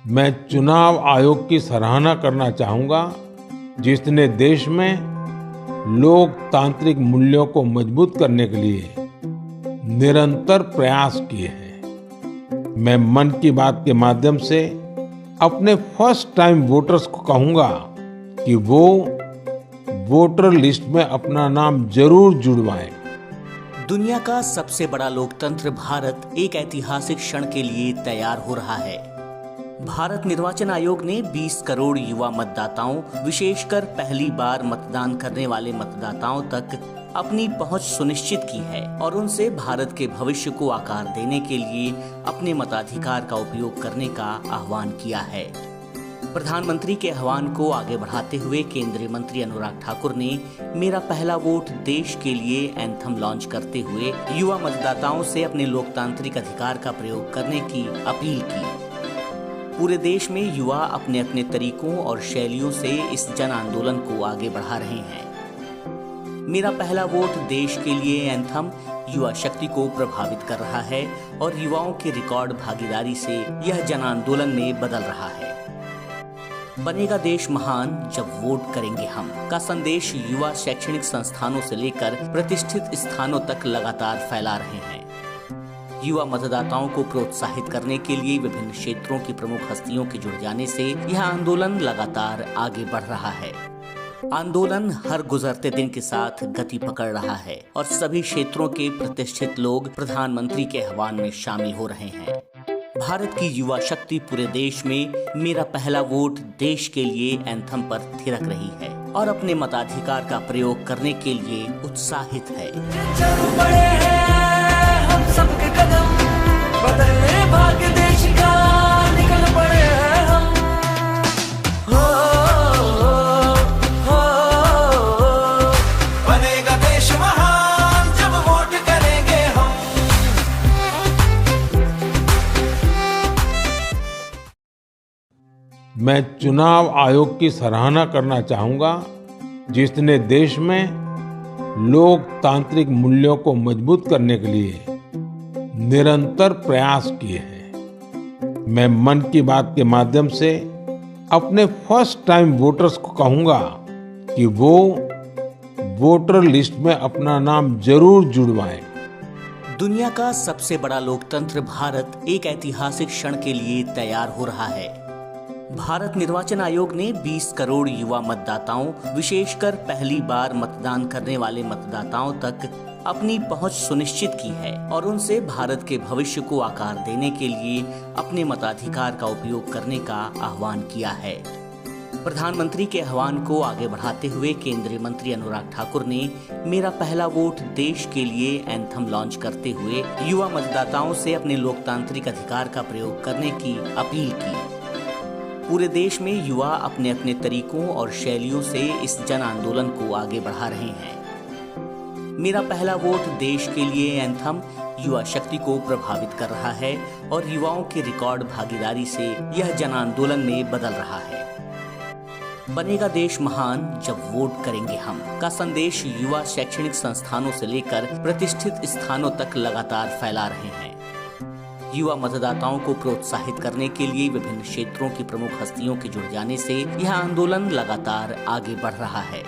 मैं चुनाव आयोग की सराहना करना चाहूंगा, जिसने देश में लोकतांत्रिक मूल्यों को मजबूत करने के लिए निरंतर प्रयास किए हैं। मैं मन की बात के माध्यम से अपने फर्स्ट टाइम वोटर्स को कहूंगा कि वो वोटर लिस्ट में अपना नाम जरूर जुड़वाएं। दुनिया का सबसे बड़ा लोकतंत्र भारत एक ऐतिहासिक क्षण के लिए तैयार हो रहा है। भारत निर्वाचन आयोग ने 20 करोड़ युवा मतदाताओं, विशेषकर पहली बार मतदान करने वाले मतदाताओं तक अपनी पहुंच सुनिश्चित की है और उनसे भारत के भविष्य को आकार देने के लिए अपने मताधिकार का उपयोग करने का आह्वान किया है। प्रधानमंत्री के आह्वान को आगे बढ़ाते हुए केंद्रीय मंत्री अनुराग ठाकुर ने मेरा पहला वोट देश के लिए एंथम लॉन्च करते हुए युवा मतदाताओं से अपने लोकतांत्रिक अधिकार का प्रयोग करने की अपील की। पूरे देश में युवा अपने अपने तरीकों और शैलियों से इस जन आंदोलन को आगे बढ़ा रहे हैं। मेरा पहला वोट देश के लिए एंथम युवा शक्ति को प्रभावित कर रहा है और युवाओं की रिकॉर्ड भागीदारी से यह जन आंदोलन में बदल रहा है। बनेगा देश महान जब वोट करेंगे हम का संदेश युवा शैक्षणिक संस्थानों से लेकर प्रतिष्ठित स्थानों तक लगातार फैला रहे हैं। युवा मतदाताओं को प्रोत्साहित करने के लिए विभिन्न क्षेत्रों की प्रमुख हस्तियों के जुड़ जाने से यह आंदोलन लगातार आगे बढ़ रहा है। आंदोलन हर गुजरते दिन के साथ गति पकड़ रहा है और सभी क्षेत्रों के प्रतिष्ठित लोग प्रधानमंत्री के आह्वान में शामिल हो रहे हैं। भारत की युवा शक्ति पूरे देश में मेरा पहला वोट देश के लिए एंथम पर थिरक रही है और अपने मताधिकार का प्रयोग करने के लिए उत्साहित है। हम सबके कदम बदलने भाग्य देश का निकल पड़े हैं हम। हो बनेगा देश महान जब वोट करेंगे हम। मैं चुनाव आयोग की सराहना करना चाहूंगा, जिसने देश में लोकतांत्रिक मूल्यों को मजबूत करने के लिए निरंतर प्रयास किए हैं। मैं मन की बात के माध्यम से अपने फर्स्ट टाइम वोटर्स को कहूंगा कि वो वोटर लिस्ट में अपना नाम जरूर जुड़वाएं। दुनिया का सबसे बड़ा लोकतंत्र भारत एक ऐतिहासिक क्षण के लिए तैयार हो रहा है। भारत निर्वाचन आयोग ने 20 करोड़ युवा मतदाताओं, विशेषकर पहली बार मतदान करने वाले मतदाताओं तक अपनी पहुंच सुनिश्चित की है और उनसे भारत के भविष्य को आकार देने के लिए अपने मताधिकार का उपयोग करने का आह्वान किया है। प्रधानमंत्री के आह्वान को आगे बढ़ाते हुए केंद्रीय मंत्री अनुराग ठाकुर ने मेरा पहला वोट देश के लिए एंथम लॉन्च करते हुए युवा मतदाताओं से अपने लोकतांत्रिक अधिकार का प्रयोग करने की अपील की। पूरे देश में युवा अपने अपने तरीकों और शैलियों से इस जन आंदोलन को आगे बढ़ा रहे हैं। मेरा पहला वोट देश के लिए एंथम युवा शक्ति को प्रभावित कर रहा है और युवाओं की रिकॉर्ड भागीदारी से यह जन आंदोलन में बदल रहा है। बनेगा देश महान जब वोट करेंगे हम का संदेश युवा शैक्षणिक संस्थानों से लेकर प्रतिष्ठित स्थानों तक लगातार फैला रहे हैं। युवा मतदाताओं को प्रोत्साहित करने के लिए विभिन्न क्षेत्रों की प्रमुख हस्तियों के जुड़ जाने से यह आंदोलन लगातार आगे बढ़ रहा है।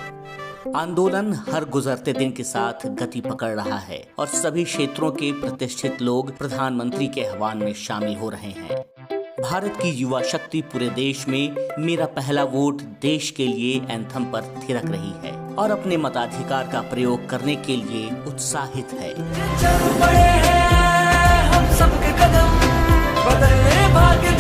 आंदोलन हर गुजरते दिन के साथ गति पकड़ रहा है और सभी क्षेत्रों के प्रतिष्ठित लोग प्रधानमंत्री के आह्वान में शामिल हो रहे हैं। भारत की युवा शक्ति पूरे देश में मेरा पहला वोट देश के लिए एंथम पर थिरक रही है और अपने मताधिकार का प्रयोग करने के लिए उत्साहित है। हम सबके कदम बदलने भाग्य